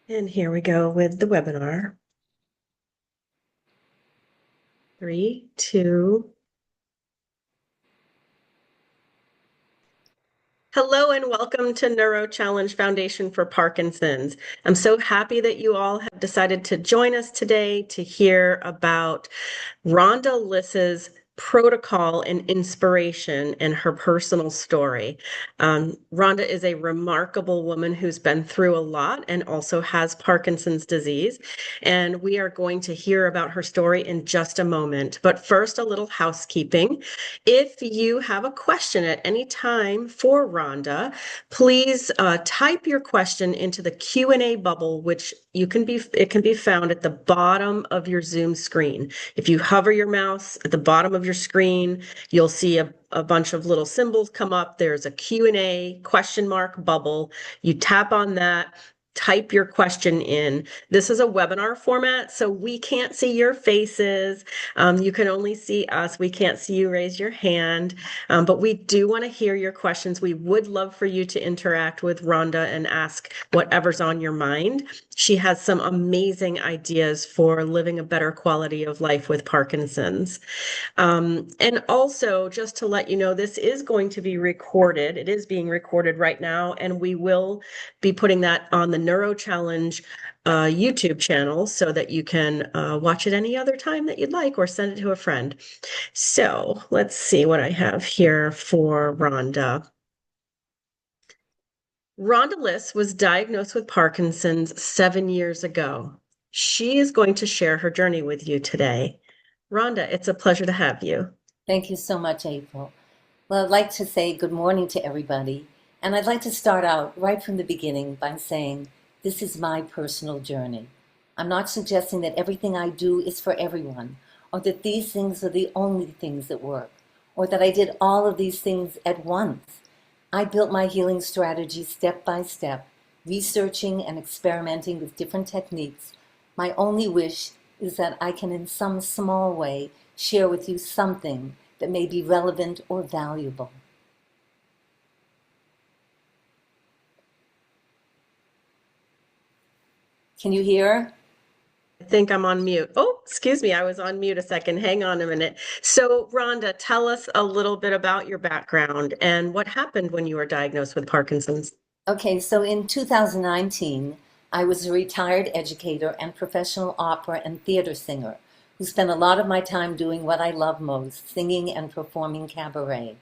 And here we go with the webinar. 3, 2. Hello and welcome to Neuro Challenge Foundation for Parkinson's. I'm so happy that you all have decided to join us today to hear about Rhonda Liss's protocol and inspiration and her personal story. Rhonda is a remarkable woman who's been through a lot and also has Parkinson's disease. And we are going to hear about her story in just a moment. But first, a little housekeeping. If you have a question at any time for Rhonda, please type your question into the Q&A bubble, which it can be found at the bottom of your Zoom screen. If you hover your mouse at the bottom of your screen, you'll see a bunch of little symbols come up. There's a Q&A question mark bubble. You tap on that, type your question in. This is a webinar format, so we can't see your faces. You can only see us. We can't see you raise your hand, but we do want to hear your questions. We would love for you to interact with Rhonda and ask whatever's on your mind. She has some amazing ideas for living a better quality of life with Parkinson's. And also, just to let you know, this is going to be recorded. It is being recorded right now, and we will be putting that on the Neuro Challenge YouTube channel so that you can watch it any other time that you'd like or send it to a friend. So let's see what I have here for Rhonda. Rhonda Liss was diagnosed with Parkinson's 7 years ago. She is going to share her journey with you today. Rhonda, it's a pleasure to have you. Thank you so much, April. Well, I'd like to say good morning to everybody, and I'd like to start out right from the beginning by saying this is my personal journey. I'm not suggesting that everything I do is for everyone, or that these things are the only things that work, or that I did all of these things at once. I built my healing strategy step by step, researching and experimenting with different techniques. My only wish is that I can, in some small way, share with you something that may be relevant or valuable. Can you hear? I think I'm on mute. Oh, excuse me, I was on mute a second. Hang on a minute. So, Rhonda, tell us a little bit about your background and what happened when you were diagnosed with Parkinson's. Okay, so in 2019, I was a retired educator and professional opera and theater singer who spent a lot of my time doing what I love most, singing and performing cabaret.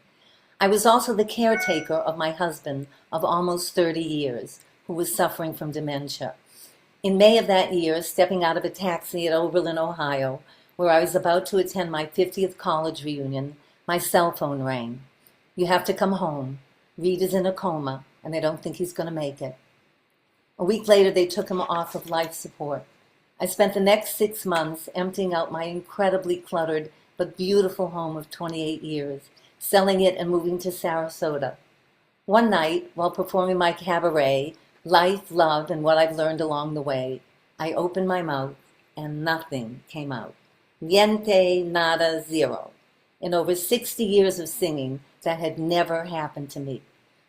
I was also the caretaker of my husband of almost 30 years, who was suffering from dementia. In May of that year, stepping out of a taxi at Oberlin, Ohio, where I was about to attend my 50th college reunion, my cell phone rang. "You have to come home. Reed is in a coma, and they don't think he's going to make it." A week later, they took him off of life support. I spent the next 6 months emptying out my incredibly cluttered but beautiful home of 28 years, selling it and moving to Sarasota. One night, while performing my cabaret, Life, Love, and What I've Learned Along the Way, I opened my mouth and nothing came out. Niente, nada, zero. In over 60 years of singing, that had never happened to me.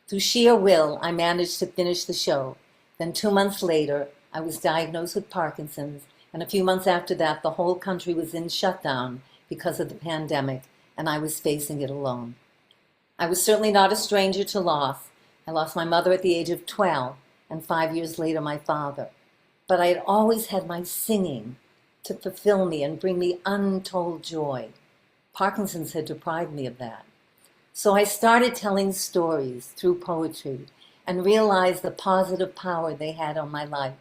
Through sheer will, I managed to finish the show. Then 2 months later, I was diagnosed with Parkinson's, and a few months after that, the whole country was in shutdown because of the pandemic, and I was facing it alone. I was certainly not a stranger to loss. I lost my mother at the age of 12, and 5 years later, my father. But I had always had my singing to fulfill me and bring me untold joy. Parkinson's had deprived me of that. So I started telling stories through poetry and realized the positive power they had on my life.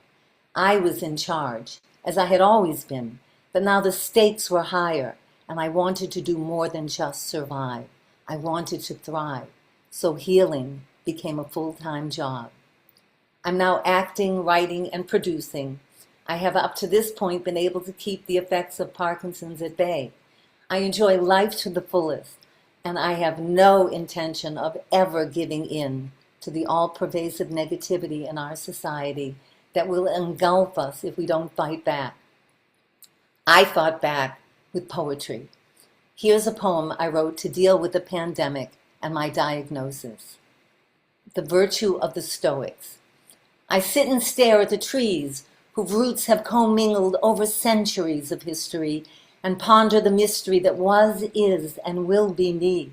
I was in charge, as I had always been, but now the stakes were higher, and I wanted to do more than just survive. I wanted to thrive, so healing became a full-time job. I'm now acting, writing, and producing. I have up to this point been able to keep the effects of Parkinson's at bay. I enjoy life to the fullest, and I have no intention of ever giving in to the all-pervasive negativity in our society that will engulf us if we don't fight back. I fought back with poetry. Here's a poem I wrote to deal with the pandemic and my diagnosis. The Virtue of the Stoics. I sit and stare at the trees whose roots have commingled over centuries of history and ponder the mystery that was, is, and will be me.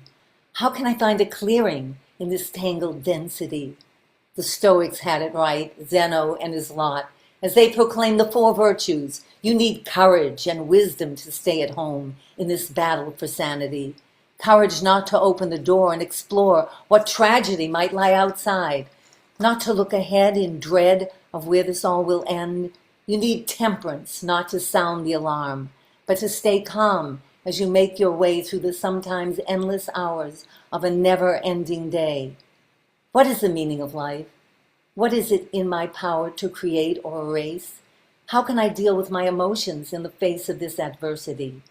How can I find a clearing in this tangled density? The Stoics had it right, Zeno and his lot, as they proclaim the four virtues. You need courage and wisdom to stay at home in this battle for sanity. Courage not to open the door and explore what tragedy might lie outside, not to look ahead in dread of where this all will end. You need temperance not to sound the alarm, but to stay calm as you make your way through the sometimes endless hours of a never-ending day. What is the meaning of life? What is it in my power to create or erase? How can I deal with my emotions in the face of this adversity?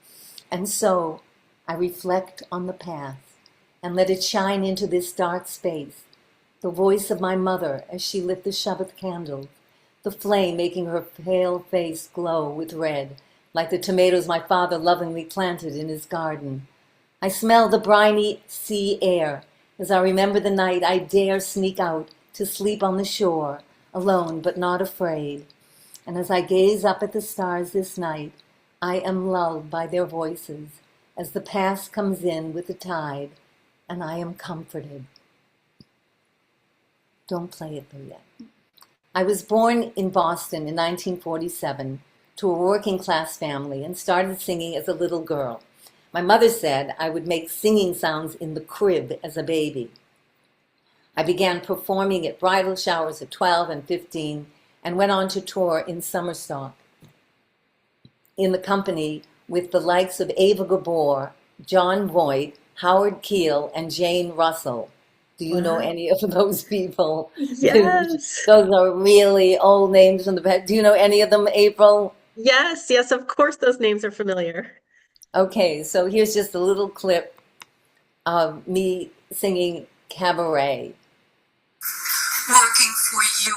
And so I reflect on the past and let it shine into this dark space. The voice of my mother as she lit the Shabbat candles, the flame making her pale face glow with red, like the tomatoes my father lovingly planted in his garden. I smell the briny sea air as I remember the night I dare sneak out to sleep on the shore, alone but not afraid. And as I gaze up at the stars this night, I am lulled by their voices as the past comes in with the tide, and I am comforted. Don't play it though yet. I was born in Boston in 1947 to a working class family and started singing as a little girl. My mother said I would make singing sounds in the crib as a baby. I began performing at bridal showers at 12 and 15 and went on to tour in summer stock in the company with the likes of Ava Gabor, John Voight, Howard Keel, and Jane Russell. Do you know any of those people? Yes. Those are really old names from the past. Do you know any of them, April? Yes, yes, of course those names are familiar. Okay, so here's just a little clip of me singing Cabaret. Working for your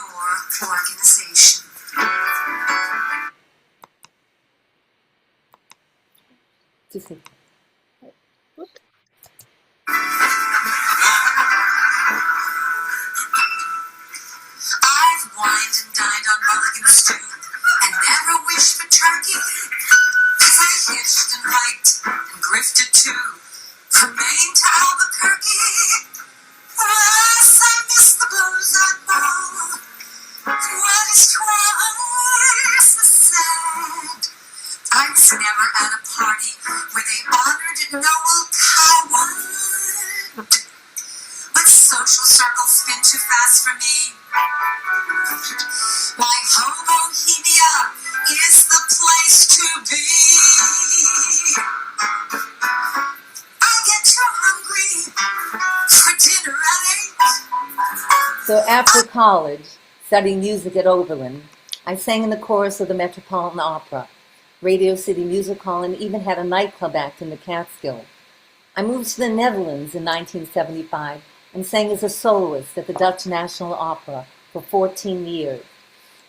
organization. Just a, I've wined and dined on mulligan stew and never wished for turkey, 'cause I hitched and hiked and grifted too, from Maine to Albuquerque. Alas, I miss the blows I blow, and what is twice as sad, I was never at a party where they honored Noel Coward. But social circles spin too fast for me. My homohemia is the place to be. I get too hungry for dinner at 8. so after college, studying music at Oberlin, I sang in the chorus of the Metropolitan Opera, Radio City Music Hall, and even had a nightclub act in the Catskills. I moved to the Netherlands in 1975 and sang as a soloist at the Dutch National Opera for 14 years.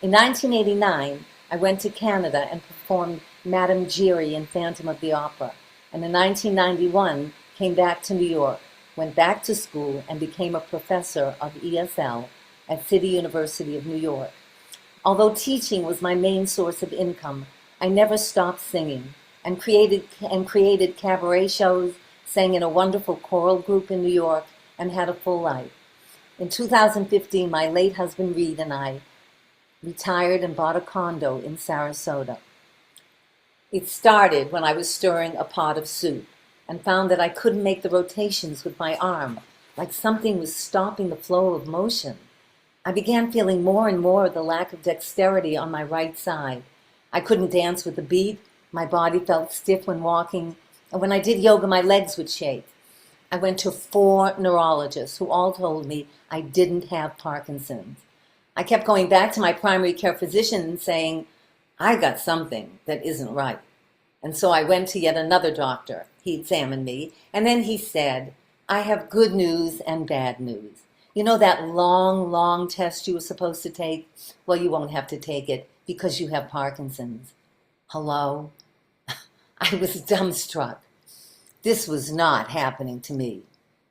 In 1989, I went to Canada and performed Madame Giry in Phantom of the Opera, and in 1991 came back to New York, went back to school, and became a professor of ESL at City University of New York. Although teaching was my main source of income, I never stopped singing and created cabaret shows, sang in a wonderful choral group in New York, and had a full life. In 2015, my late husband Reed and I retired and bought a condo in Sarasota. It started when I was stirring a pot of soup and found that I couldn't make the rotations with my arm, like something was stopping the flow of motion. I began feeling more and more the lack of dexterity on my right side. I couldn't dance with the beat, my body felt stiff when walking, and when I did yoga, my legs would shake. I went to 4 neurologists who all told me I didn't have Parkinson's. I kept going back to my primary care physician and saying, I got something that isn't right. And so I went to yet another doctor. He examined me, and then he said, I have good news and bad news. You know that long test you were supposed to take? Well, you won't have to take it because you have Parkinson's. Hello? I was dumbstruck. This was not happening to me.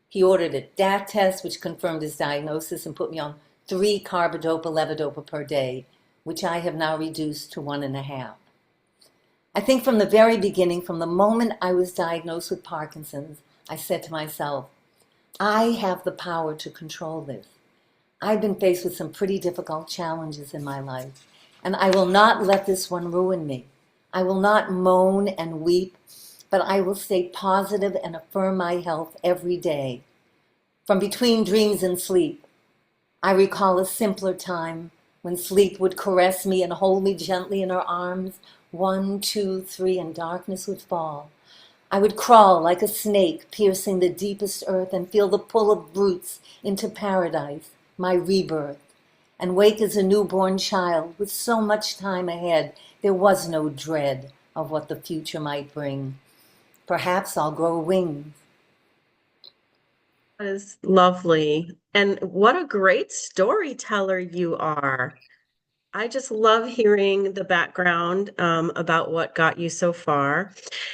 He ordered a DAT test, which confirmed his diagnosis and put me on 3 carbidopa-levodopa per day, which I have now reduced to 1.5. I think from the very beginning, from the moment I was diagnosed with Parkinson's, I said to myself, I have the power to control this. I've been faced with some pretty difficult challenges in my life, and I will not let this one ruin me. I will not moan and weep, but I will stay positive and affirm my health every day. From between dreams and sleep, I recall a simpler time when sleep would caress me and hold me gently in her arms. 1, 2, 3, and darkness would fall. I would crawl like a snake, piercing the deepest earth, and feel the pull of roots into paradise, my rebirth, and wake as a newborn child with so much time ahead. There was no dread of what the future might bring. Perhaps I'll grow wings. That is lovely. And what a great storyteller you are. I just love hearing the background about what got you so far.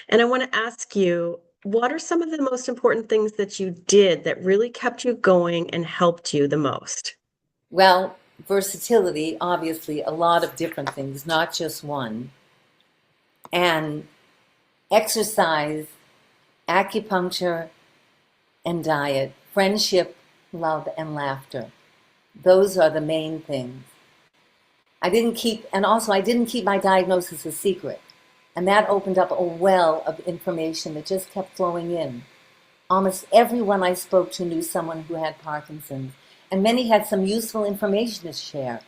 And I want to ask you, what are some of the most important things that you did that really kept you going and helped you the most? Well, versatility, obviously, a lot of different things, not just one. And exercise, acupuncture, and diet, friendship, love, and laughter. Those are the main things. I didn't keep my diagnosis a secret. And that opened up a well of information that just kept flowing in. Almost everyone I spoke to knew someone who had Parkinson's, and many had some useful information to share,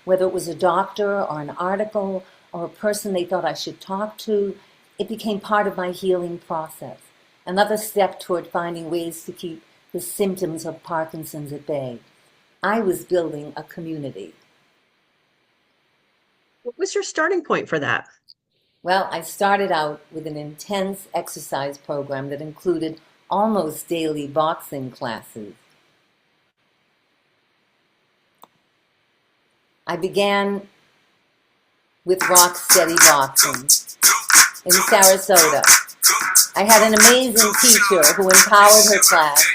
whether it was a doctor or an article or a person they thought I should talk to. It became part of my healing process, another step toward finding ways to keep the symptoms of Parkinson's at bay. I was building a community. What was your starting point for that? Well, I started out with an intense exercise program that included almost daily boxing classes. I began with rock steady boxing in Sarasota. I had an amazing teacher who empowered her class,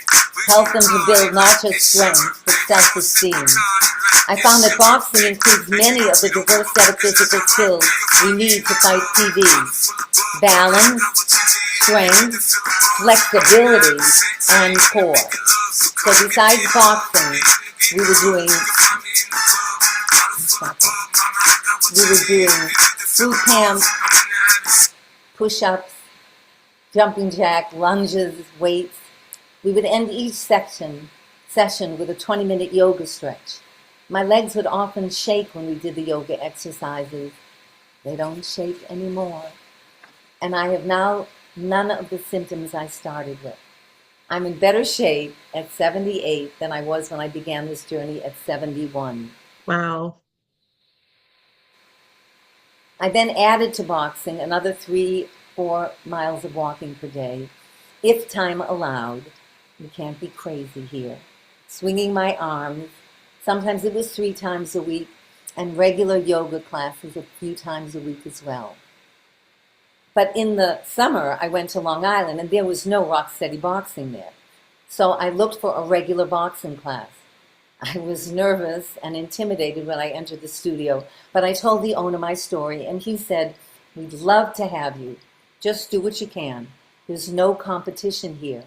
helped them to build not just strength, but self-esteem. I found that boxing includes many of the diverse set of physical skills we need to fight TB. Balance, strength, flexibility, and core. So besides boxing, we were doing boot camp, push-ups, jumping jack, lunges, weights. We would end each session with a 20-minute yoga stretch. My legs would often shake when we did the yoga exercises. They don't shake anymore. And I have now none of the symptoms I started with. I'm in better shape at 78 than I was when I began this journey at 71. Wow. I then added to boxing another 3-4 miles of walking per day, if time allowed. You can't be crazy here. Swinging my arms. Sometimes it was 3 times a week, and regular yoga classes a few times a week as well. But in the summer, I went to Long Island, and there was no rock steady boxing there. So I looked for a regular boxing class. I was nervous and intimidated when I entered the studio, but I told the owner my story, and he said, "We'd love to have you. Just do what you can. There's no competition here."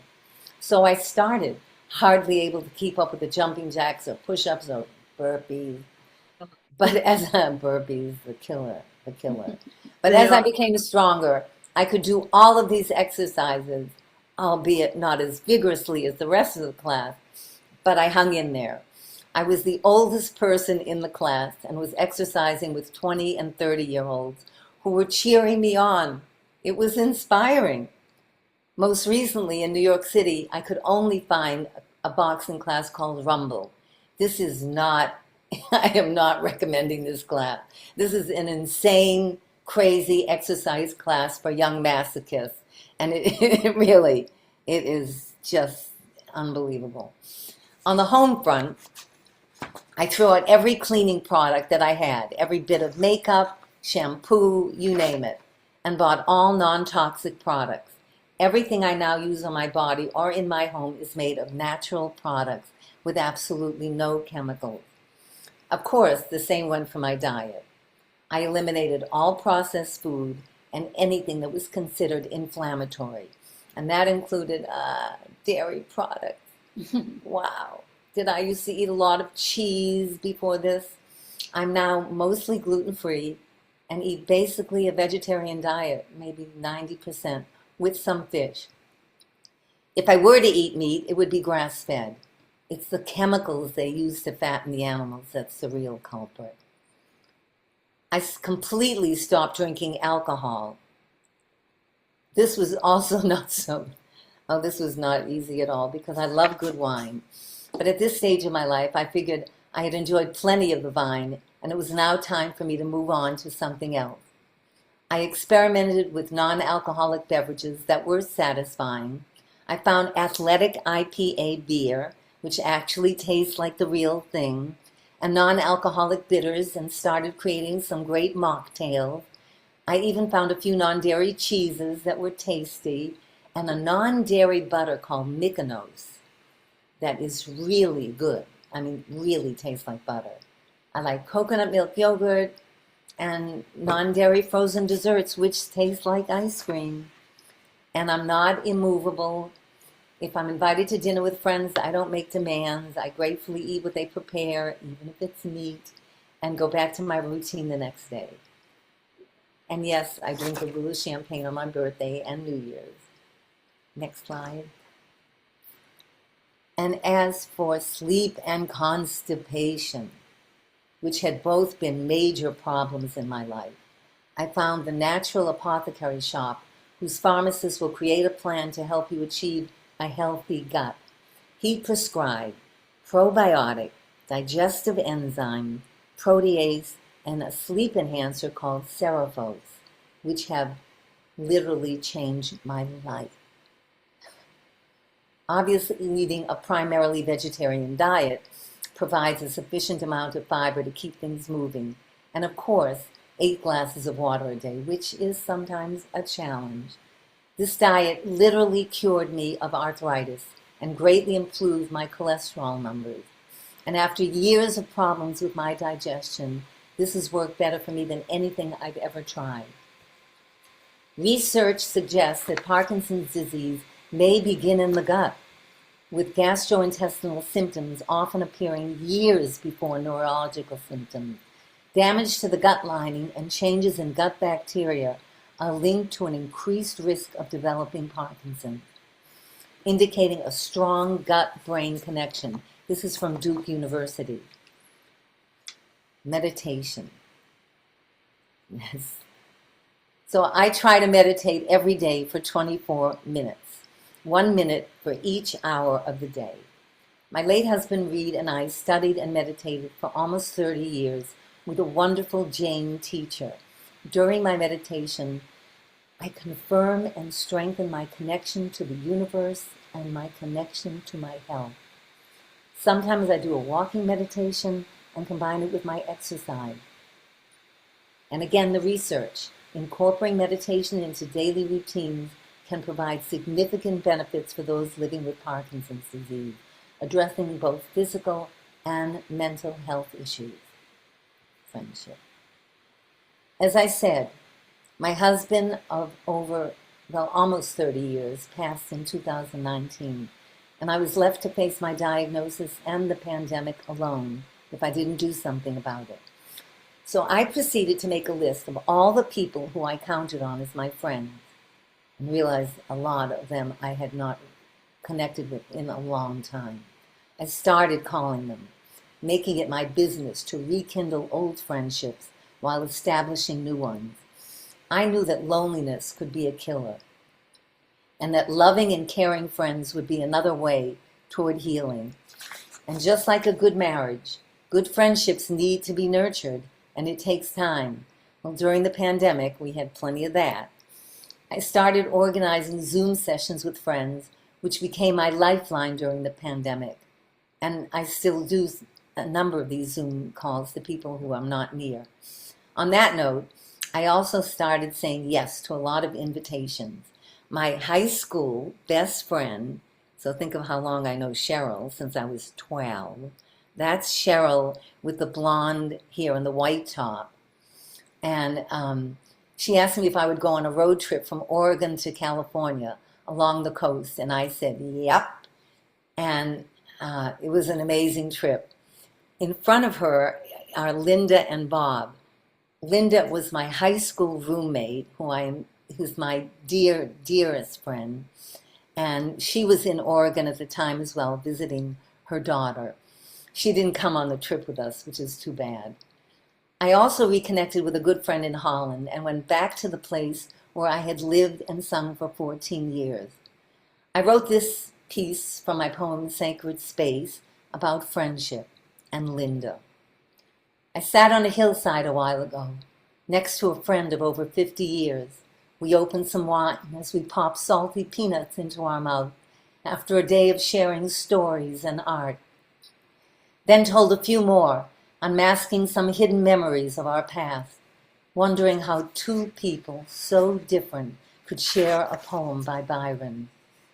So I started, hardly able to keep up with the jumping jacks or push-ups or burpees. But as burpees, the killer. But as I became stronger, I could do all of these exercises, albeit not as vigorously as the rest of the class, but I hung in there. I was the oldest person in the class and was exercising with 20 and 30-year-olds who were cheering me on. It was inspiring. Most recently in New York City, I could only find a boxing class called Rumble. This is not, I am not recommending this class. This is an insane, crazy exercise class for young masochists. And it really, it is just unbelievable. On the home front, I threw out every cleaning product that I had, every bit of makeup, shampoo, you name it, and bought all non-toxic products. Everything I now use on my body or in my home is made of natural products with absolutely no chemicals. Of course, the same went for my diet. I eliminated all processed food and anything that was considered inflammatory. And that included dairy products. Wow. Did I used to eat a lot of cheese before this? I'm now mostly gluten-free and eat basically a vegetarian diet, maybe 90%, with some fish. If I were to eat meat, it would be grass-fed. It's the chemicals they use to fatten the animals that's the real culprit. I completely stopped drinking alcohol. This was also this was not easy at all because I love good wine. But at this stage of my life, I figured I had enjoyed plenty of the vine, and it was now time for me to move on to something else. I experimented with non-alcoholic beverages that were satisfying. I found athletic IPA beer, which actually tastes like the real thing, and non-alcoholic bitters, and started creating some great mocktails. I even found a few non-dairy cheeses that were tasty, and a non-dairy butter called Mykonos that is really good. I mean, really tastes like butter. I like coconut milk yogurt and non-dairy frozen desserts, which taste like ice cream. And I'm not immovable. If I'm invited to dinner with friends, I don't make demands. I gratefully eat what they prepare, even if it's meat, and go back to my routine the next day. And yes, I drink a little champagne on my birthday and New Year's. Next slide. And as for sleep and constipation, which had both been major problems in my life, I found the Natural Apothecary Shop, whose pharmacist will create a plan to help you achieve a healthy gut. He prescribed probiotic, digestive enzyme, protease, and a sleep enhancer called Cerephos, which have literally changed my life. Obviously, eating a primarily vegetarian diet provides a sufficient amount of fiber to keep things moving, and of course, 8 glasses of water a day, which is sometimes a challenge. This diet literally cured me of arthritis and greatly improved my cholesterol numbers. And after years of problems with my digestion, this has worked better for me than anything I've ever tried. Research suggests that Parkinson's disease may begin in the gut, with gastrointestinal symptoms often appearing years before neurological symptoms. Damage to the gut lining and changes in gut bacteria are linked to an increased risk of developing Parkinson, indicating a strong gut-brain connection. This is from Duke University. Meditation. Yes. So I try to meditate every day for 24 minutes, 1 minute for each hour of the day. My late husband Reed and I studied and meditated for almost 30 years with a wonderful Jain teacher. During my meditation, I confirm and strengthen my connection to the universe and my connection to my health. Sometimes I do a walking meditation and combine it with my exercise. And again, the research. Incorporating meditation into daily routines can provide significant benefits for those living with Parkinson's disease, addressing both physical and mental health issues. Friendship. As I said, my husband of almost 30 years passed in 2019, and I was left to face my diagnosis and the pandemic alone if I didn't do something about it. So I proceeded to make a list of all the people who I counted on as my friends, and realized a lot of them I had not connected with in a long time. I started calling them, making it my business to rekindle old friendships while establishing new ones. I knew that loneliness could be a killer, and that loving and caring friends would be another way toward healing. And just like a good marriage, good friendships need to be nurtured, and it takes time. Well, during the pandemic, we had plenty of that. I started organizing Zoom sessions with friends, which became my lifeline during the pandemic. And I still do a number of these Zoom calls to people who I'm not near. On that note, I also started saying yes to a lot of invitations. My high school best friend, so think of how long I know Cheryl, since I was 12, That's Cheryl with the blonde hair and the white top. And she asked me if I would go on a road trip from Oregon to California along the coast. And I said, yep. And it was an amazing trip. In front of her are Linda and Bob. Linda was my high school roommate, who's my dearest friend. And she was in Oregon at the time as well, visiting her daughter. She didn't come on the trip with us, which is too bad. I also reconnected with a good friend in Holland and went back to the place where I had lived and sung for 14 years. I wrote this piece from my poem Sacred Space about friendship and Linda. I sat on a hillside a while ago, next to a friend of over 50 years. We opened some wine as we popped salty peanuts into our mouth after a day of sharing stories and art. Then told a few more, unmasking some hidden memories of our past, wondering how two people so different could share a poem by Byron.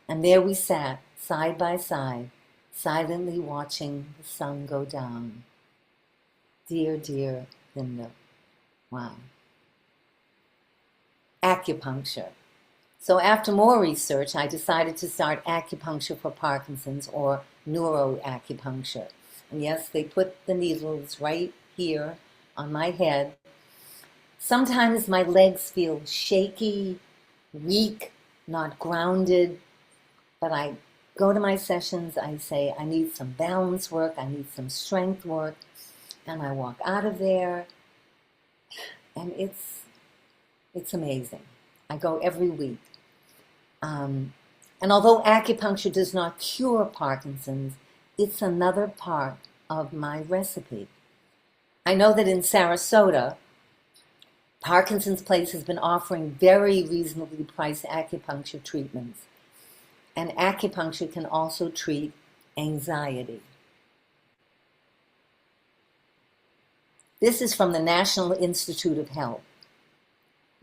And there we sat, side by side, silently watching the sun go down. Dear, dear Linda. Wow. Acupuncture. So after more research, I decided to start acupuncture for Parkinson's, or neuroacupuncture. And yes, they put the needles right here on my head. Sometimes my legs feel shaky, weak, not grounded, but I go to my sessions, I say, I need some balance work, I need some strength work, and I walk out of there, and it's amazing. I go every week. And although acupuncture does not cure Parkinson's, it's another part of my recipe. I know that in Sarasota, Parkinson's Place has been offering very reasonably priced acupuncture treatments. And acupuncture can also treat anxiety. This is from the National Institute of Health.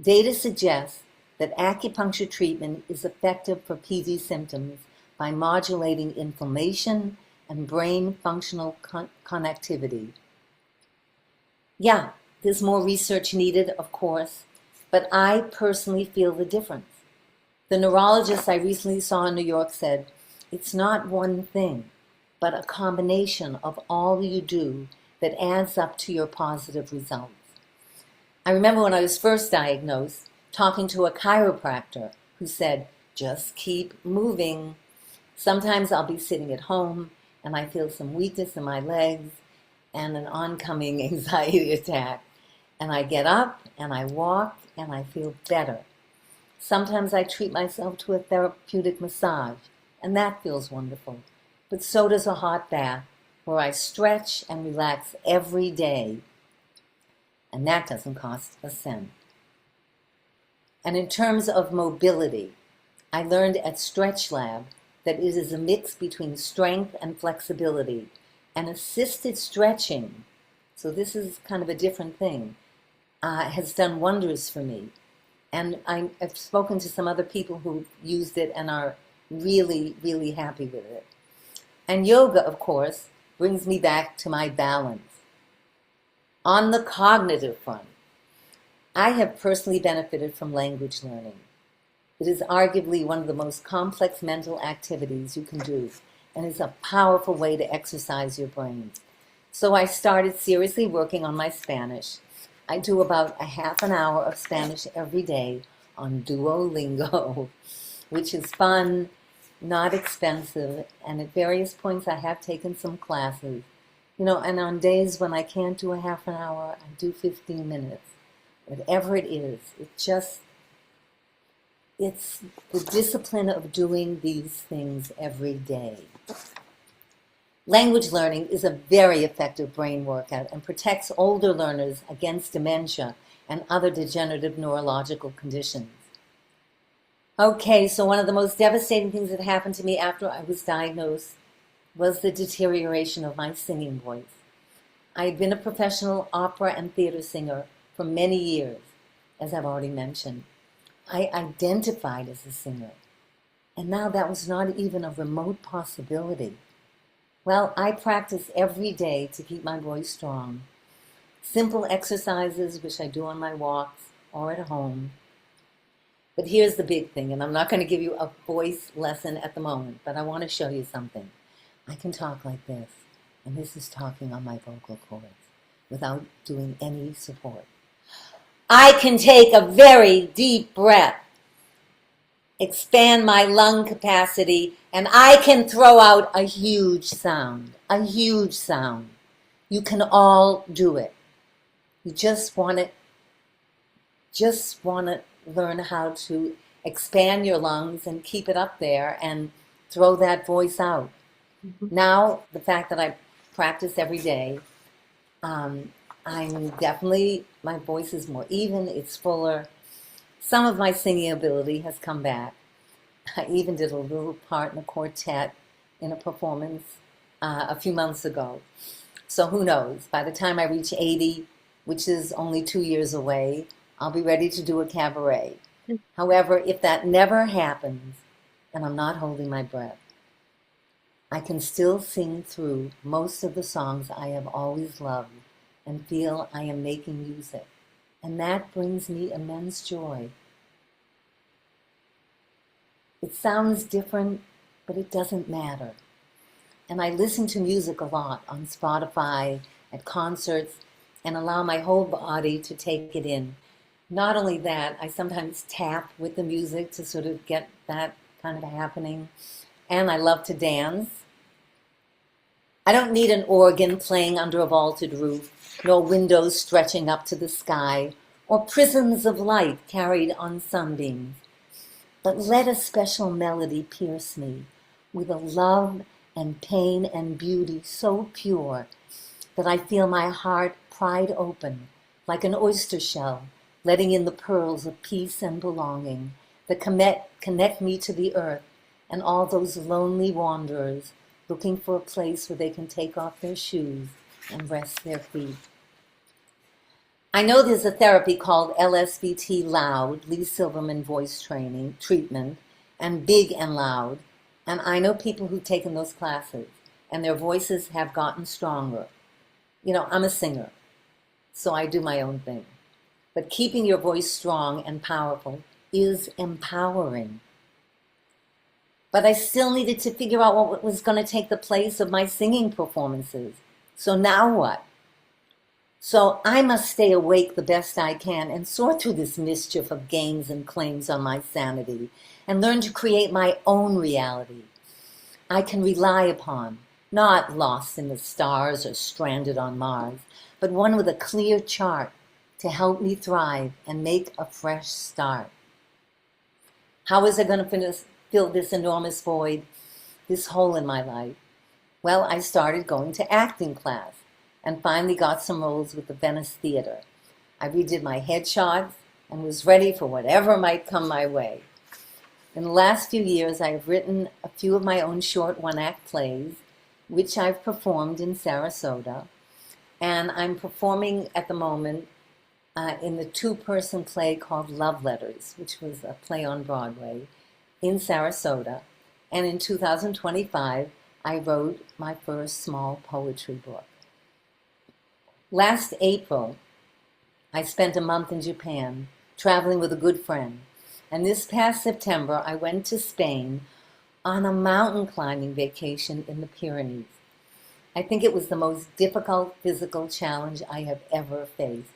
Data suggests that acupuncture treatment is effective for PD symptoms by modulating inflammation and brain functional connectivity. Yeah, there's more research needed, of course, but I personally feel the difference. The neurologist I recently saw in New York said, it's not one thing, but a combination of all you do that adds up to your positive results. I remember when I was first diagnosed, talking to a chiropractor who said, just keep moving. Sometimes I'll be sitting at home and I feel some weakness in my legs and an oncoming anxiety attack. And I get up and I walk and I feel better. Sometimes I treat myself to a therapeutic massage, and that feels wonderful. But so does a hot bath, where I stretch and relax every day, and that doesn't cost a cent. And in terms of mobility, I learned at Stretch Lab that it is a mix between strength and flexibility, and assisted stretching, so this is kind of a different thing, has done wonders for me. And I've spoken to some other people who used it and are really, really happy with it. And yoga, of course, brings me back to my balance. On the cognitive front, I have personally benefited from language learning. It is arguably one of the most complex mental activities you can do, and is a powerful way to exercise your brain. So I started seriously working on my Spanish. I do about a half an hour of Spanish every day on Duolingo, which is fun, not expensive, and at various points I have taken some classes. And on days when I can't do a half an hour, I do 15 minutes. Whatever it is, it's the discipline of doing these things every day. Language learning is a very effective brain workout and protects older learners against dementia and other degenerative neurological conditions. Okay, so one of the most devastating things that happened to me after I was diagnosed was the deterioration of my singing voice. I had been a professional opera and theater singer for many years, as I've already mentioned. I identified as a singer, and now that was not even a remote possibility. Well, I practice every day to keep my voice strong. Simple exercises, which I do on my walks or at home. But here's the big thing, and I'm not going to give you a voice lesson at the moment, but I want to show you something. I can talk like this, and this is talking on my vocal cords without doing any support. I can take a very deep breath, expand my lung capacity, and I can throw out a huge sound, a huge sound. You can all do it. You just want to learn how to expand your lungs and keep it up there and throw that voice out. Now, the fact that I practice every day, I'm definitely, my voice is more even, it's fuller. Some of my singing ability has come back. I even did a little part in a quartet in a performance a few months ago. So who knows, by the time I reach 80, which is only 2 years away, I'll be ready to do a cabaret. However, if that never happens, and I'm not holding my breath, I can still sing through most of the songs I have always loved and feel I am making music. And that brings me immense joy. It sounds different, but it doesn't matter. And I listen to music a lot on Spotify, at concerts, and allow my whole body to take it in. Not only that, I sometimes tap with the music to sort of get that kind of happening. And I love to dance. I don't need an organ playing under a vaulted roof, nor windows stretching up to the sky, or prisms of light carried on sunbeams. But let a special melody pierce me with a love and pain and beauty so pure that I feel my heart pried open like an oyster shell, letting in the pearls of peace and belonging that connect me to the earth and all those lonely wanderers looking for a place where they can take off their shoes and rest their feet. I know there's a therapy called LSVT Loud, Lee Silverman Voice Training, Treatment, and Big and Loud, and I know people who've taken those classes, and their voices have gotten stronger. You know, I'm a singer, so I do my own thing. But keeping your voice strong and powerful is empowering. But I still needed to figure out what was going to take the place of my singing performances. So now what? So I must stay awake the best I can and sort through this mischief of games and claims on my sanity and learn to create my own reality I can rely upon, not lost in the stars or stranded on Mars, but one with a clear chart to help me thrive and make a fresh start. How was I going to fill this enormous void, this hole in my life? Well, I started going to acting class and finally got some roles with the Venice Theater. I redid my headshots and was ready for whatever might come my way. In the last few years, I have written a few of my own short one-act plays, which I've performed in Sarasota, and I'm performing at the moment in the two-person play called Love Letters, which was a play on Broadway in Sarasota. And in 2025, I wrote my first small poetry book. Last April, I spent a month in Japan, traveling with a good friend. And this past September, I went to Spain on a mountain climbing vacation in the Pyrenees. I think it was the most difficult physical challenge I have ever faced.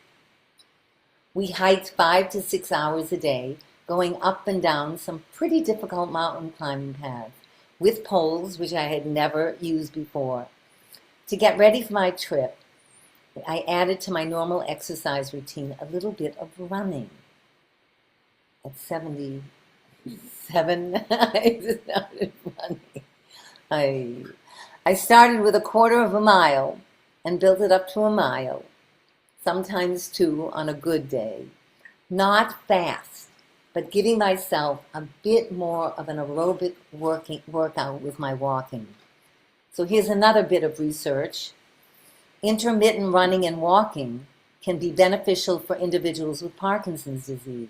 We hiked 5 to 6 hours a day, going up and down some pretty difficult mountain climbing paths with poles, which I had never used before. To get ready for my trip, I added to my normal exercise routine a little bit of running. At 77, I started running. I started with 1/4 of a mile and built it up to a mile, sometimes 2 on a good day. Not fast, but giving myself a bit more of an aerobic workout with my walking. So here's another bit of research. Intermittent running and walking can be beneficial for individuals with Parkinson's disease.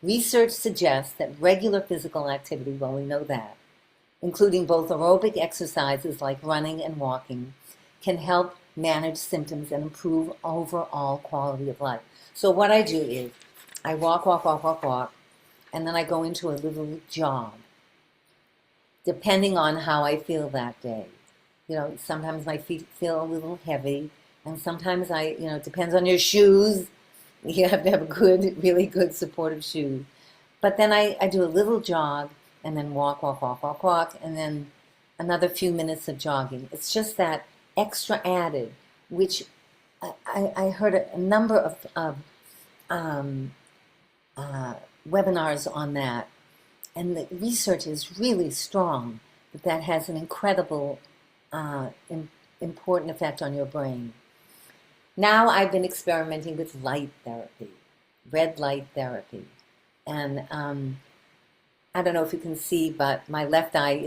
Research suggests that regular physical activity, well, we know that, including both aerobic exercises like running and walking, can help manage symptoms and improve overall quality of life. So what I do is I walk, and then I go into a little jog, depending on how I feel that day. Sometimes my feet feel a little heavy, and sometimes it depends on your shoes. You have to have really good supportive shoes. But then I do a little jog, and then walk, and then another few minutes of jogging. It's just that extra added, which I heard a number of webinars on that, and the research is really strong that has an incredible important effect on your brain. Now I've been experimenting with light therapy, red light therapy, and I don't know if you can see, but my left eye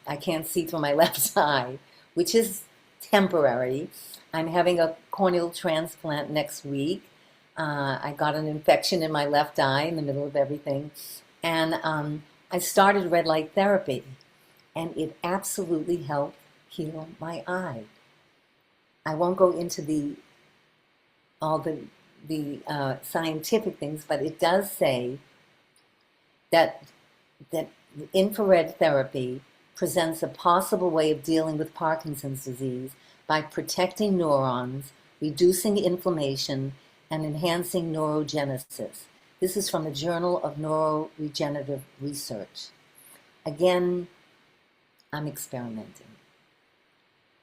I can't see through my left eye, which is temporary. I'm having a corneal transplant next week. I got an infection in my left eye in the middle of everything, and I started red light therapy, and it absolutely helped heal my eye. I won't go into all the scientific things, but it does say that infrared therapy presents a possible way of dealing with Parkinson's disease by protecting neurons, reducing inflammation, and enhancing neurogenesis. This is from the Journal of Neuroregenerative Research. Again, I'm experimenting.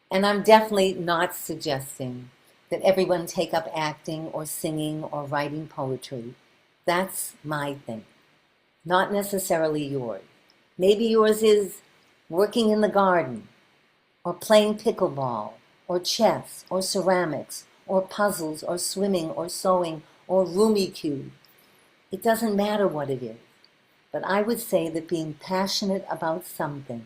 And I'm definitely not suggesting that everyone take up acting or singing or writing poetry. That's my thing, not necessarily yours. Maybe yours is working in the garden, or playing pickleball, or chess, or ceramics, or puzzles, or swimming, or sewing, or Rumikube. It doesn't matter what it is, but I would say that being passionate about something,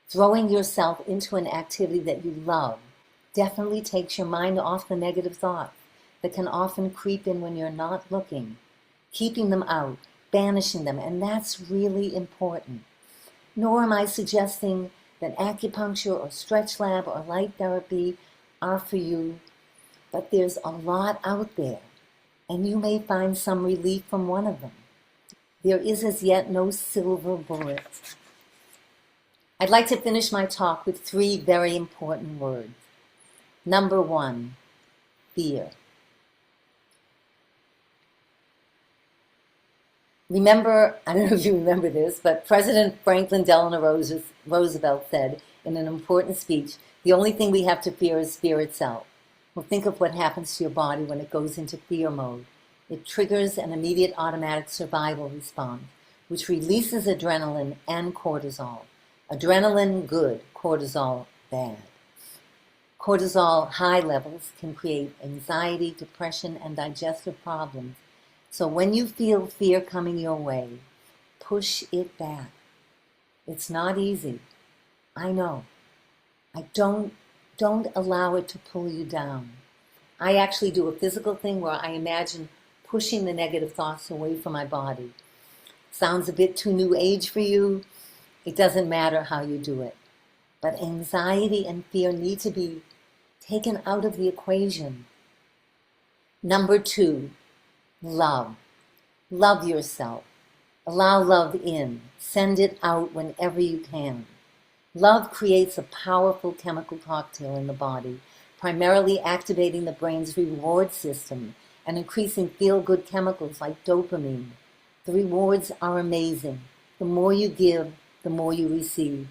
throwing yourself into an activity that you love, definitely takes your mind off the negative thoughts that can often creep in when you're not looking, keeping them out, banishing them, and that's really important. Nor am I suggesting that acupuncture or stretch lab or light therapy are for you, but there's a lot out there, and you may find some relief from one of them. There is as yet no silver bullet. I'd like to finish my talk with 3 very important words. Number 1, fear. Remember, I don't know if you remember this, but President Franklin Delano Roosevelt said in an important speech, the only thing we have to fear is fear itself. Well, think of what happens to your body when it goes into fear mode. It triggers an immediate automatic survival response, which releases adrenaline and cortisol. Adrenaline, good. Cortisol, bad. Cortisol, high levels, can create anxiety, depression, and digestive problems. So when you feel fear coming your way, push it back. It's not easy. I know. Don't allow it to pull you down. I actually do a physical thing where I imagine pushing the negative thoughts away from my body. Sounds a bit too new age for you? It doesn't matter how you do it. But anxiety and fear need to be taken out of the equation. Number 2, love. Love yourself. Allow love in. Send it out whenever you can. Love creates a powerful chemical cocktail in the body, primarily activating the brain's reward system and increasing feel-good chemicals like dopamine. The rewards are amazing. The more you give, the more you receive.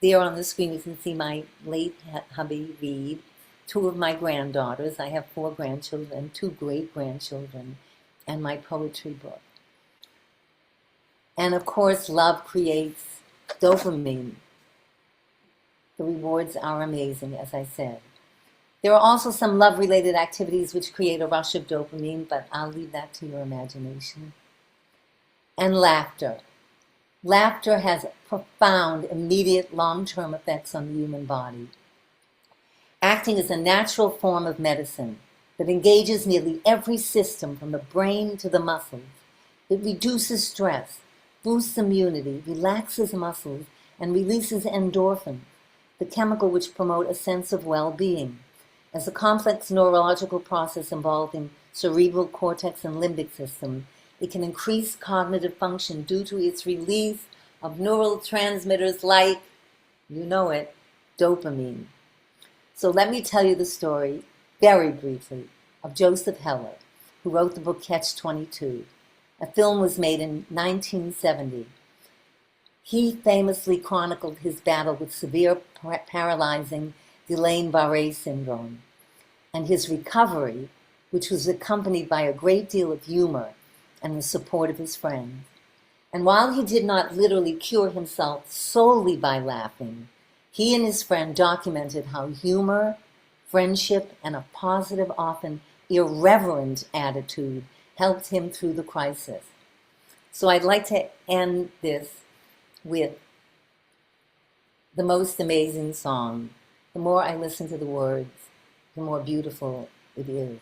There on the screen you can see my late hubby Reed, 2 of my granddaughters. I have 4 grandchildren, 2 great-grandchildren, and my poetry book. And of course, love creates dopamine. The rewards are amazing, as I said. There are also some love-related activities which create a rush of dopamine, but I'll leave that to your imagination. And laughter. Laughter has profound, immediate, long-term effects on the human body. Acting is a natural form of medicine that engages nearly every system from the brain to the muscles. It reduces stress, boosts immunity, relaxes muscles, and releases endorphins, the chemical which promote a sense of well-being. As a complex neurological process involving cerebral cortex and limbic system, it can increase cognitive function due to its release of neurotransmitters like, you know it, dopamine. So let me tell you the story, very briefly, of Joseph Heller, who wrote the book Catch-22. A film was made in 1970. He famously chronicled his battle with severe paralyzing Guillain-Barré syndrome and his recovery, which was accompanied by a great deal of humor and the support of his friends. And while he did not literally cure himself solely by laughing, he and his friend documented how humor, friendship, and a positive, often irreverent attitude helped him through the crisis. So I'd like to end this with the most amazing song. The more I listen to the words, the more beautiful it is.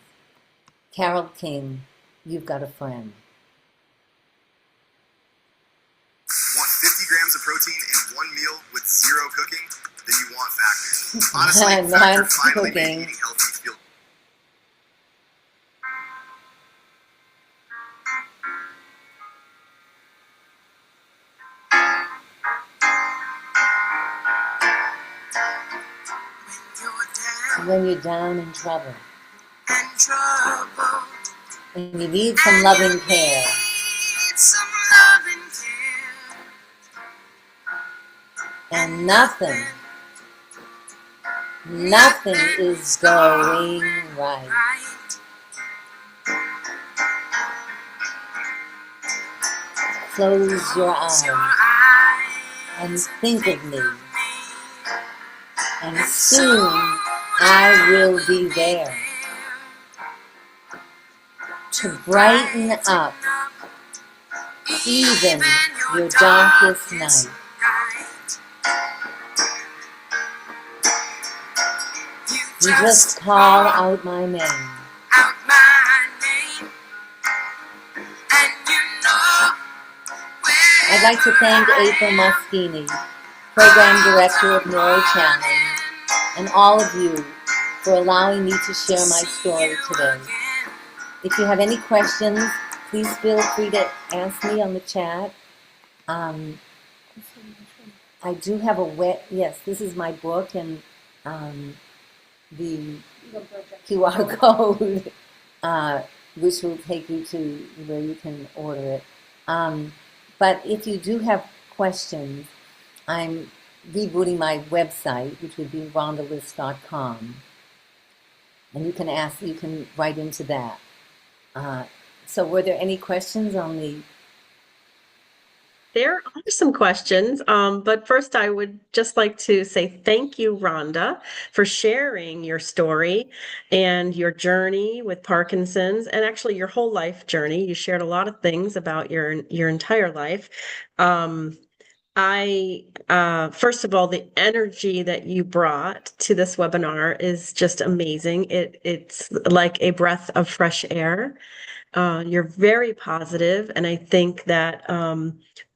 Carole King, You've Got a Friend. Want 50 grams of protein in one meal with zero cooking? Then you want Factor. Honestly, Factor finally made eating healthy feel. When you're down in trouble, and you need some loving care, and nothing is going right. Close your eyes and think of me, and soon I will be there to brighten up even your darkest night. You just call out my name. I'd like to thank April Moschini, Program Director of Neuro Challenge, and all of you for allowing me to share my story today. If you have any questions, please feel free to ask me on the chat. I do have yes, this is my book, and the QR code, which will take you to where you can order it. But if you do have questions, I'm rebooting my website, which would be rhondaliss.com. And you can write into that. So were there any questions on the... There are some questions, but first I would just like to say thank you, Rhonda, for sharing your story and your journey with Parkinson's, and actually your whole life journey. You shared a lot of things about your entire life. First of all, the energy that you brought to this webinar is just amazing. It's like a breath of fresh air. You're very positive, and I think that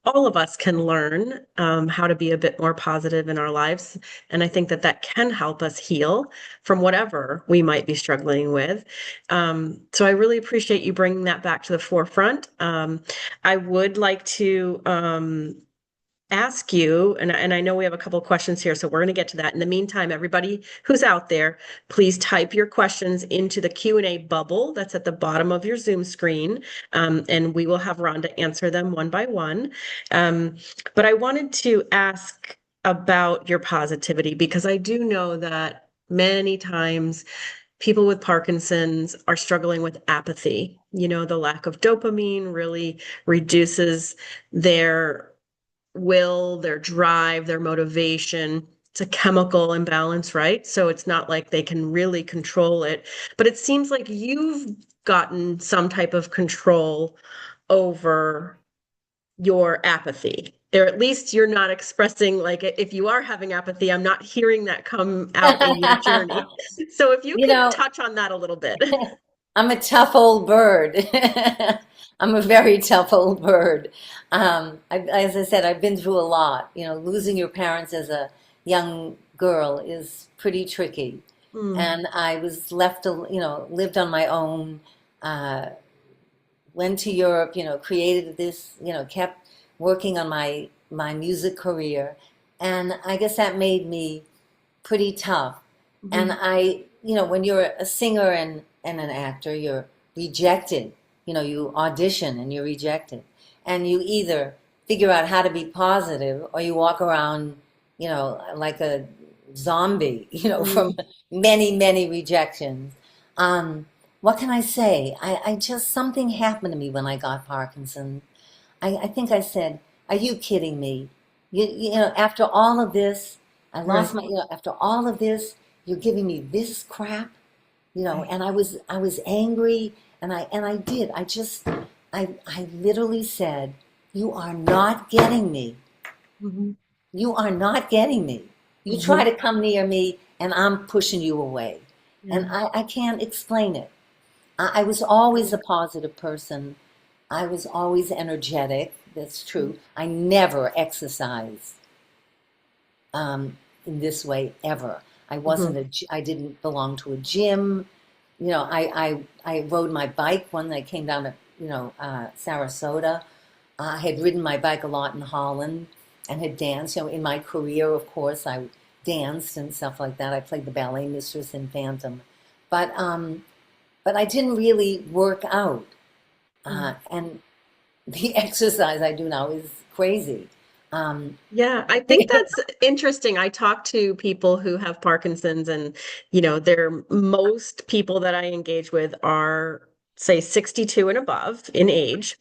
all of us can learn how to be a bit more positive in our lives. And I think that that can help us heal from whatever we might be struggling with. So I really appreciate you bringing that back to the forefront. I would like to ask you, and I know we have a couple of questions here, so we're going to get to that. In the meantime, everybody who's out there, please type your questions into the Q&A bubble that's at the bottom of your Zoom screen, and we will have Rhonda answer them one by one. But I wanted to ask about your positivity, because I do know that many times people with Parkinson's are struggling with apathy. You know, the lack of dopamine really reduces their will, their drive, their motivation. It's a chemical imbalance, right? So it's not like they can really control it. But it seems like you've gotten some type of control over your apathy. Or at least you're not expressing, like, if you are having apathy, I'm not hearing that come out in your journey. So if you could touch on that a little bit. I'm a tough old bird. I'm a very tough old bird. As I said, I've been through a lot. You know, losing your parents as a young girl is pretty tricky. Mm, And I was left, you know, lived on my own, uh, went to Europe, you know, created this, you know, kept working on my music career. And I guess that made me pretty tough. And mhm, you know, when you're a singer and an actor, you're rejected. You know, you audition and you're rejected. And you either figure out how to be positive or you walk around, you know, like a zombie, you know, from mm, many, many rejections. Um, what can I say? I just, something happened to me when I got Parkinson's. I think I said, "Are you kidding me? You know, after all of this, I lost right, my, you know, after all of this, you're giving me this crap, you know." right. And I was angry, and I did. I literally said, "You are not getting me. Mhm, You are not getting me. You try mhm, to come near me, and I'm pushing you away." And yeah, I can't explain it. I was always right, a positive person. I was always energetic. That's mm, true. I never exercised in this way ever. I wasn't mhm, I didn't belong to a gym. You know, I rode my bike when I came down to, you know, Sarasota. I had ridden my bike a lot in Holland and had danced. You know, in my career, of course, I danced and stuff like that. I played the ballet mistress in Phantom, but um, but I didn't really work out. mm. And the exercise I do now is crazy. Um, Yeah, I think that's interesting. I talk to people who have Parkinson's, and they're most people that I engage with are, say, 62 and above in age.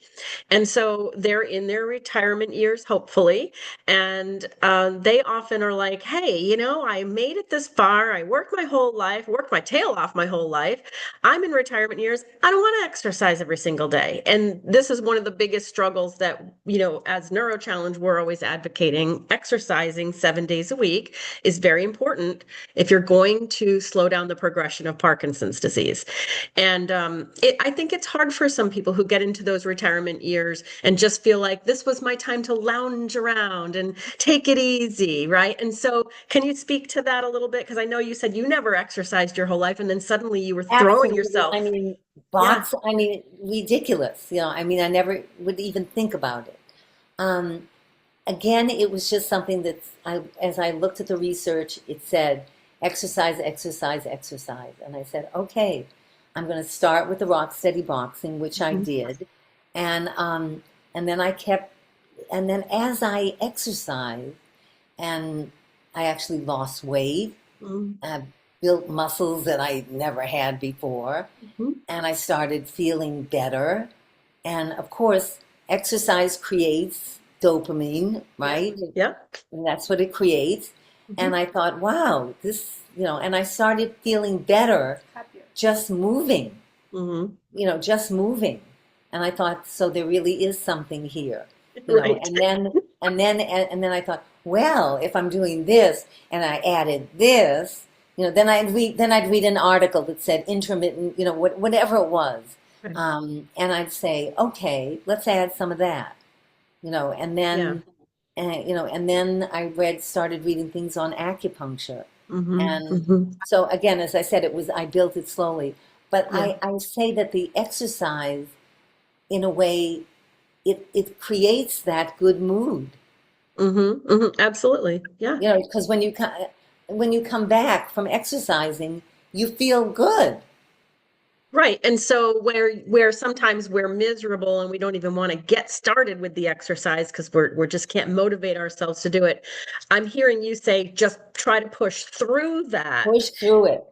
And so they're in their retirement years, hopefully. And they often are like, hey, I made it this far. I worked my whole life, worked my tail off my whole life. I'm in retirement years. I don't want to exercise every single day. And this is one of the biggest struggles that, as Neuro Challenge, we're always advocating. Exercising 7 days a week is very important if you're going to slow down the progression of Parkinson's disease. And I think it's hard for some people who get into those retirement years and just feel like this was my time to lounge around and take it easy, right? And so, can you speak to that a little bit? Because I know you said you never exercised your whole life, and then suddenly you were throwing Absolutely. I yourself. mean, Yeah. I mean, ridiculous. You know, I mean, I never would even think about it. Um, Again, it was just something that as I looked at the research, it said exercise, exercise, exercise. And I said, okay, I'm going to start with the rock steady boxing, which I Mhm. did. And then I kept, and then as I exercised, and I actually lost weight, Mhm. I built muscles that I never had before, Mhm. and I started feeling better. And of course, exercise creates dopamine, Yep. right? Yep. And that's what it creates. And Mhm. I thought, wow, this, you know, and I started feeling better just moving, Mhm. just moving. And I thought, so there really is something here, Right. and then I thought, well, if I'm doing this and I added this, then I'd read an article that said intermittent, whatever it was. Right. And I'd say, okay, let's add some of that, and Yeah. then, and then started reading things on acupuncture. Mhm. And Mhm. so again, as I said, I built it slowly. But Yeah. I say that the exercise, in a way, it creates that good mood, Mhm. Mhm. Absolutely. Yeah. because when you come back from exercising, you feel good. Right. And so where sometimes we're miserable and we don't even want to get started with the exercise because we're just can't motivate ourselves to do it. I'm hearing you say just try to push through that, Push through it.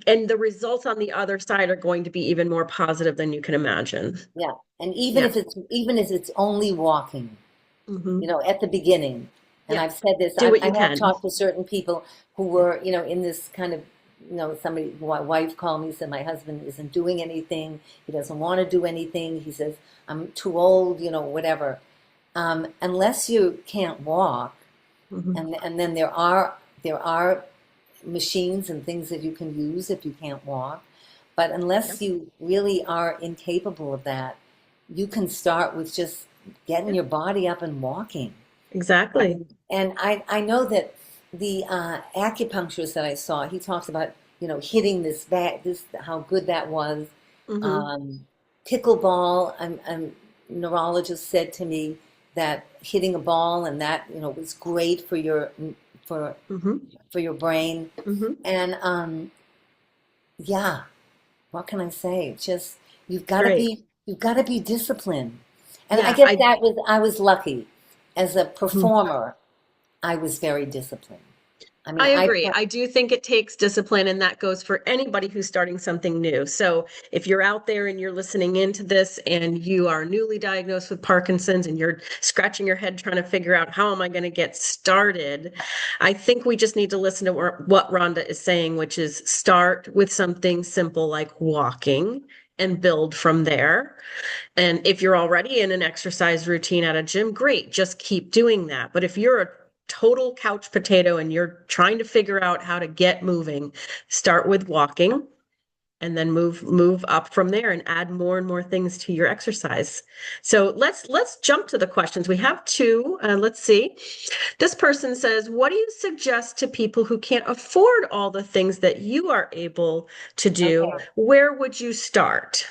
and the results on the other side are going to be even more positive than you can imagine. Yeah. And Yeah. even if it's only walking, Hmm. at the beginning. And Yeah. I've said this, Do what I you have can. talked to certain people who Yeah. were, in this kind of, somebody, my wife called me, said my husband isn't doing anything. He doesn't want to do anything. He says, I'm too old, whatever. Unless you can't walk, Hmm. and then there are machines and things that you can use if you can't walk. But Yeah. unless you really are incapable of that, you can start with just getting your body up and walking. Exactly. And I know that the acupuncturist that I saw, he talks about, hitting this back, this how good that was. Hmm. Um, Pickleball, a neurologist said to me that hitting a ball and that, was great for for Hmm. for your brain. Hmm. And yeah, what can I say? Just Great. you've got to be disciplined. And I Yeah, guess I was lucky. As a mhm. performer, I was very disciplined. I I mean, agree. I do think it takes discipline, and that goes for anybody who's starting something new. So if you're out there and you're listening into this and you are newly diagnosed with Parkinson's and you're scratching your head trying to figure out how am I going to get started, I think we just need to listen to what Rhonda is saying, which is start with something simple like walking and build from there. And if you're already in an exercise routine at a gym, great, just keep doing that. But if you're a total couch potato and you're trying to figure out how to get moving, start with walking and then move up from there and add more and more things to your exercise. So let's jump to the questions. We have two. Let's see. This person says, "What do you suggest to people who can't afford all the things that you are able to do? okay. Where would you start?"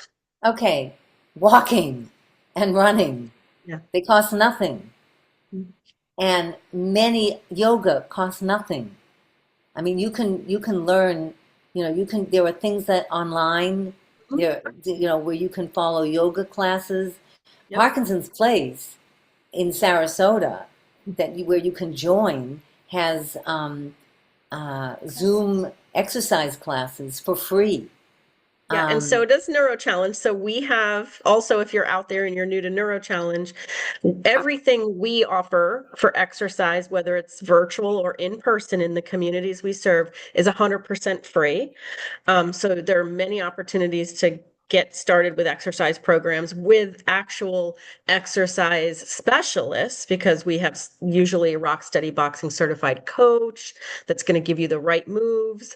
Okay, walking and running, Yeah. they cost nothing. And many yoga costs nothing. I mean, you can learn, there are things that online Mhm. there, where you can follow yoga classes. Yep. Parkinson's Place in Sarasota where you can join has Zoom exercise classes for free. Yeah, and so Um, does Neuro Challenge. So we have also, if you're out there and you're new to Neuro Challenge, everything we offer for exercise, whether it's virtual or in person in the communities we serve, is 100% free. So there are many opportunities to get started with exercise programs with actual exercise specialists because we have usually a rock steady boxing certified coach that's going to give you the right moves.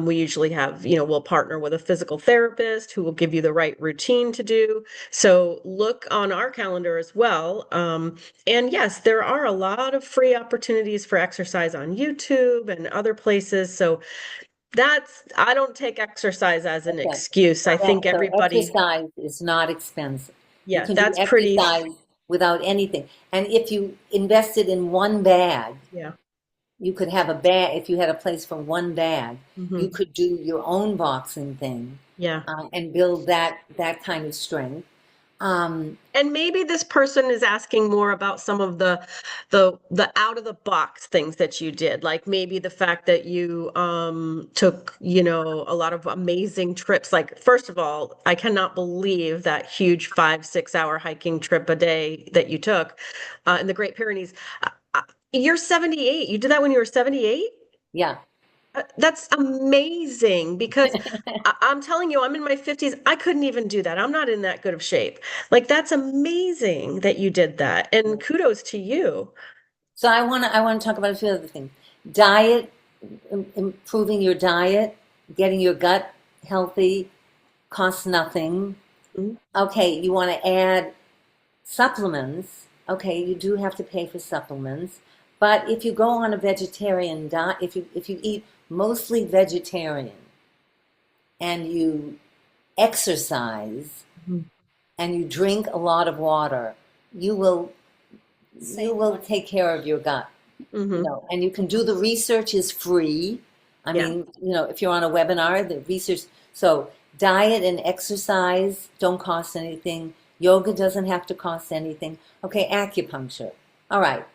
We usually have, we'll partner with a physical therapist who will give you the right routine to do. So look on our calendar as well. And yes, there are a lot of free opportunities for exercise on YouTube and other places. So I don't take exercise as an okay. excuse. I Yeah, think so everybody, exercise is not expensive. You yeah, can do that's pretty, exercise without anything. And if you invested in one bag, yeah. you could have a bag. If you had a place for one bag, you Hmm. could do your own boxing thing, Yeah. and build that kind of strength. Um, And maybe this person is asking more about some of the out of the box things that you did, like maybe the fact that you took, a lot of amazing trips. Like first of all, I cannot believe that huge 5, 6 hour hiking trip a day that you took in the Great Pyrenees. Uh, uh, you're 78. You did that when you were 78? yeah. That's amazing because I'm telling you, I'm in my 50s. I couldn't even do that. I'm not in that good of shape. Like, that's amazing that you did that. And kudos to you. So I want to talk about a few other things. Diet, improving your diet, getting your gut healthy costs nothing. Mhm. Okay, you want to add supplements. Okay, you do have to pay for supplements. But if you go on a vegetarian diet, if you eat mostly vegetarian and you exercise Mhm. and you drink a lot of water, you will you will take care of your gut. Mhm. And you can do the research is free. I Yeah. mean, if you're on a webinar, the research, so diet and exercise don't cost anything. Yoga doesn't have to cost anything. Okay, acupuncture. All right.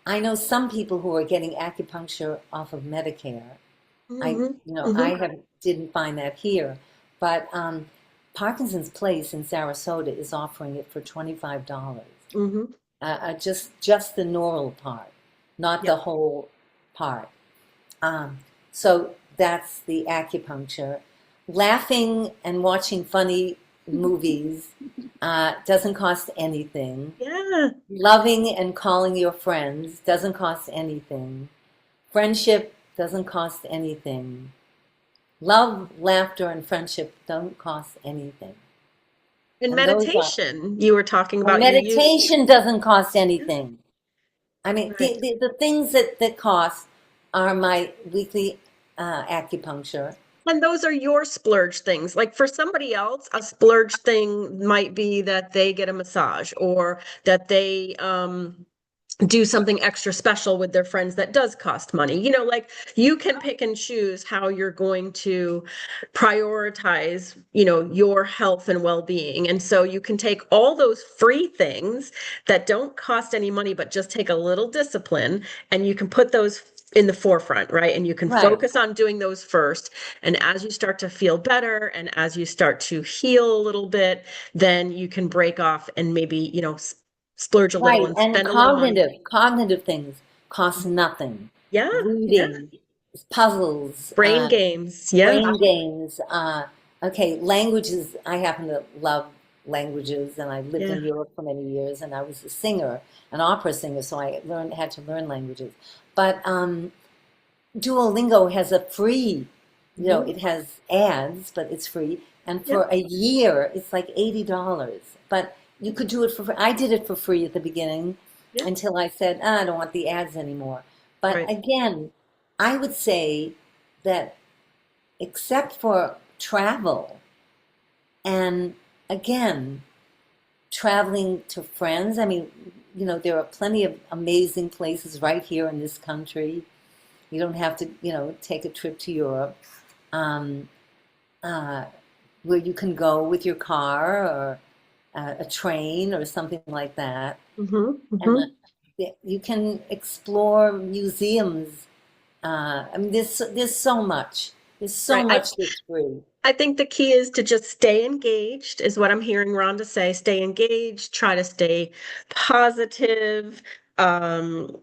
I know some people who are getting acupuncture off of Medicare. Mhm. I Mhm. have didn't find that here, but Parkinson's Place in Sarasota is offering it for $25. Mhm. Just the neural part, not Yeah. the whole part. So that's the acupuncture. Laughing and watching funny movies doesn't cost anything. Yeah. Loving and calling your friends doesn't cost anything. Friendship doesn't cost anything. Love, laughter, and friendship don't cost anything. And And those are, meditation, you were talking well, about you use. meditation doesn't cost anything. I mean, Right. the things that cost are my weekly acupuncture. And those are your splurge things. Like for somebody else, a splurge thing might be that they get a massage or that they do something extra special with their friends that does cost money. Like you can pick and choose how you're going to prioritize, your health and well-being. And so you can take all those free things that don't cost any money, but just take a little discipline, and you can put those in the forefront, right? And you can Right, focus on doing those first. And as you start to feel better and as you start to heal a little bit, then you can break off and maybe, splurge a little right. and And spend a little money. cognitive things cost nothing. Yeah, yeah. Reading, puzzles, Brain games. Yeah, brain games. Okay, languages. I happen to love languages, and I lived yeah. in Europe for many years, and I was a singer, an opera singer, so I had to learn languages. But Duolingo has a free, Hmm. it has ads, but it's free. And Yep, for a year, it's like $80. But you could do it for free. I did it for free at the beginning yep. until I said, I don't want the ads anymore. But Right. again, I would say that except for travel, and again, traveling to friends, I mean, there are plenty of amazing places right here in this country. You don't have to, take a trip to Europe, um, uh, where you can go with your car or a train or something like that. Hmm. And Hmm. you can explore museums. I mean, there's so much. There's so Right. I much that's free. I think the key is to just stay engaged, is what I'm hearing Rhonda say. Stay engaged, try to stay positive. Um,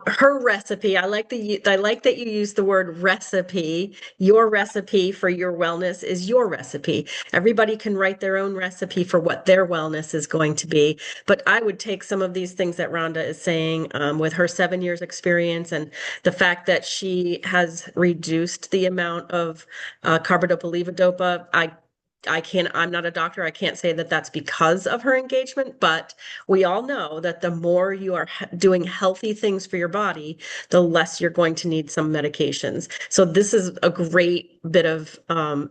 her recipe, I like that you use the word recipe. Your recipe for your wellness is your recipe. Everybody can write their own recipe for what their wellness is going to be. But I would take some of these things that Rhonda is saying, with her 7 years experience and the fact that she has reduced the amount of carbidopa levodopa. I'm not a doctor. I can't say that that's because of her engagement, but we all know that the more you are doing healthy things for your body, the less you're going to need some medications. So this is a great bit of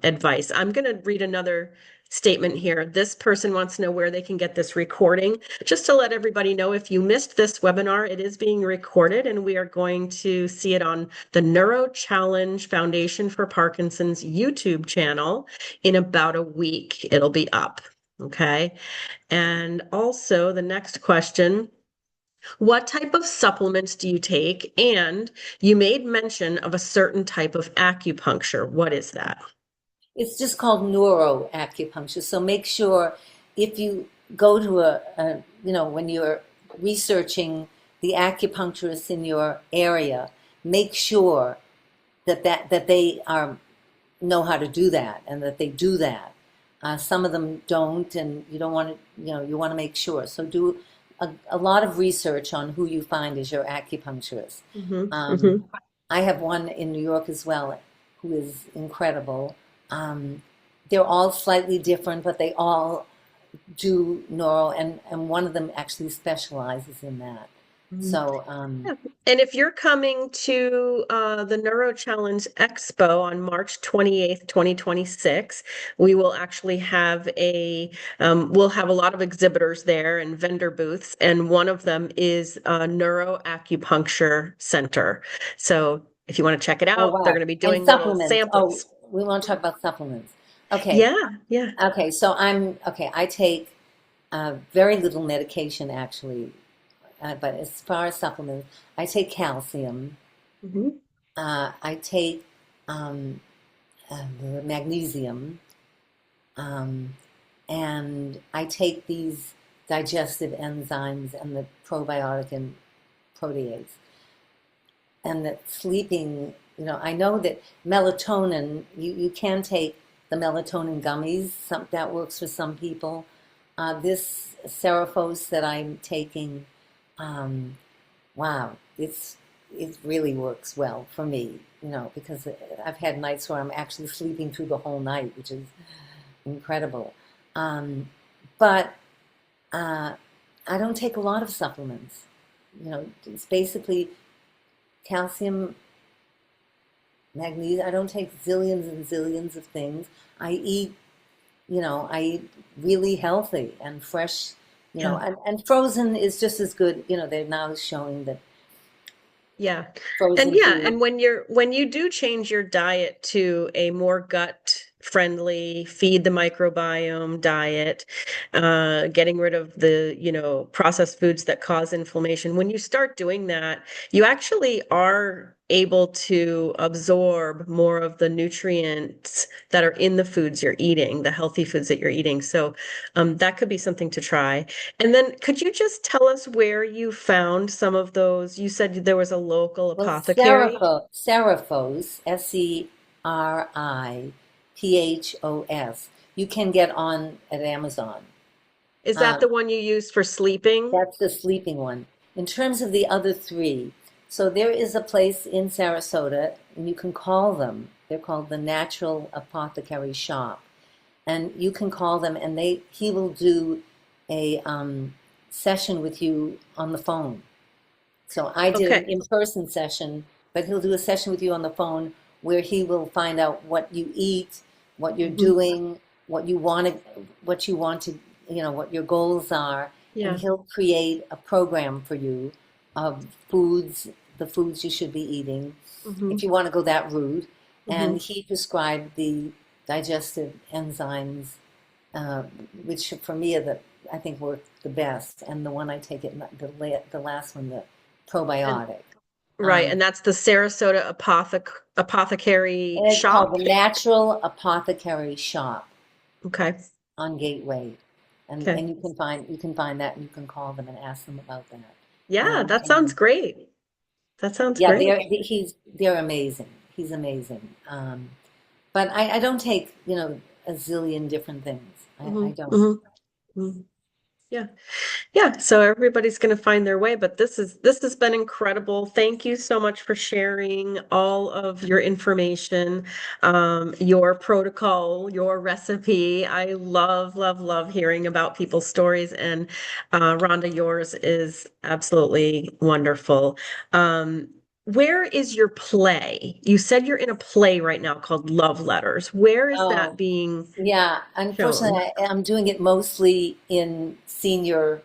advice. I'm going to read another statement here. This person wants to know where they can get this recording. Just to let everybody know, if you missed this webinar, it is being recorded and we are going to see it on the Neuro Challenge Foundation for Parkinson's YouTube channel in about a week. It'll be up. Okay. And also the next question, what type of supplements do you take? And you made mention of a certain type of acupuncture. What is that? It's just called neuro acupuncture. So make sure if you go to when you're researching the acupuncturists in your area, make sure that they are know how to do that and that they do that. Some of them don't, and you don't want to, you want to make sure. So do a lot of research on who you find as your acupuncturist. Hmm. Um, Hmm. I have one in New York as well, who is incredible. Um, they're all slightly different, but they all do neuro, and one of them actually specializes in that. So, Yeah. And if you're coming to the Neuro Challenge Expo on March 28th, 2026, we will actually have we'll have a lot of exhibitors there and vendor booths, and one of them is a Neuro Acupuncture Center. So if you want to check it oh out, they're wow. going to be And doing little supplements. Oh, samples. we want to talk about supplements. Okay. Yeah, yeah. Okay. So okay. I take very little medication actually, but as far as supplements, I take calcium. Hmm. I take um, magnesium, um, and I take these digestive enzymes and the probiotic and protease. And that sleeping, I know that melatonin, you can take the melatonin gummies, that works for some people. This Cerephos that I'm taking, um, wow, it really works well for me, because I've had nights where I'm actually sleeping through the whole night, which is incredible. But I don't take a lot of supplements. It's basically calcium, magnesium. I don't take zillions and zillions of things. I eat, I eat really healthy and fresh, Yeah. and frozen is just as good. They're now showing that Yeah. And frozen yeah, food. and when you do change your diet to a more gut friendly, feed the microbiome diet, getting rid of the, processed foods that cause inflammation, when you start doing that, you actually are able to absorb more of the nutrients that are in the foods you're eating, the healthy foods that you're eating. So that could be something to try. And then could you just tell us where you found some of those? You said there was a local Well, apothecary. Serifos, Seripos, you can get on at Amazon. Is that the Um, one you used for sleeping? that's the sleeping one. In terms of the other three, so there is a place in Sarasota, and you can call them. They're called the Natural Apothecary Shop, and you can call them, and he will do a session with you on the phone. So I did an Okay. in-person session, but he'll do a session with you on the phone where he will find out what you eat, what you're Mhm. doing, what you want to, what your goals are, and Yeah. he'll create a program for you of the foods you should be eating, if Hmm. you want to go that route. And Hmm. he prescribed the digestive enzymes, uh, which for me I think work the best. And the one I take the last one, the And probiotic. right, Um, and that's the Sarasota apothecary and it's called shop. the Natural Apothecary Shop Okay. on Gateway. Okay. And you can find that and you can call them and ask them about that. Yeah, that sounds And great. That sounds yeah, great. they're amazing. He's amazing. But I don't take, a zillion different things. I Hmm. don't. Hmm. Hmm. Yeah. Yeah, so everybody's going to find their way, but this has been incredible. Thank you so much for sharing all of your information, your protocol, your recipe. I love, love, love hearing about people's stories, and Rhonda, yours is absolutely wonderful. Where is your play? You said you're in a play right now called Love Letters. Where is that Oh, being yeah. shown? Unfortunately, I'm doing it mostly in senior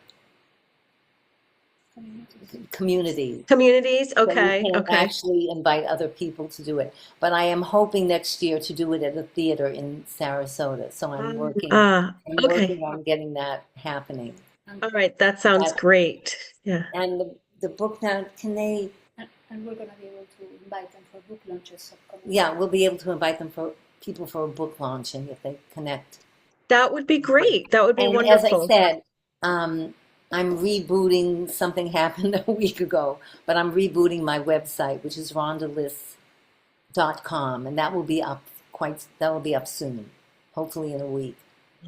communities. Communities? So you Okay, can't okay. actually invite other people to do it. But I am hoping next year to do it at a theater in Sarasota. So I'm working Okay. on getting that happening. All right. That sounds But, great. Yeah. and the book now, can they, And we're gonna be able to invite them for book launches upcoming. yeah, we'll be able to invite people for a book launching if they connect. That would be great. That would be And as I wonderful. said, I'm rebooting, something happened a week ago, but I'm rebooting my website, which is rhondaliss.com, and that will be up soon, hopefully in a week.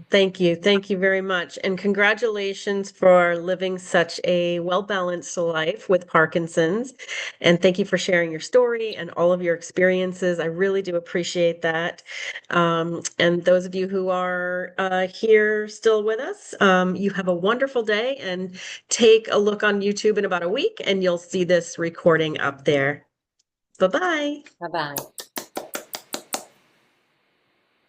Thank you. Thank you very much. And congratulations for living such a well-balanced life with Parkinson's. And thank you for sharing your story and all of your experiences. I really do appreciate that. And those of you who are here still with us, you have a wonderful day, and take a look on YouTube in about a week and you'll see this recording up there. Bye-bye. Bye bye.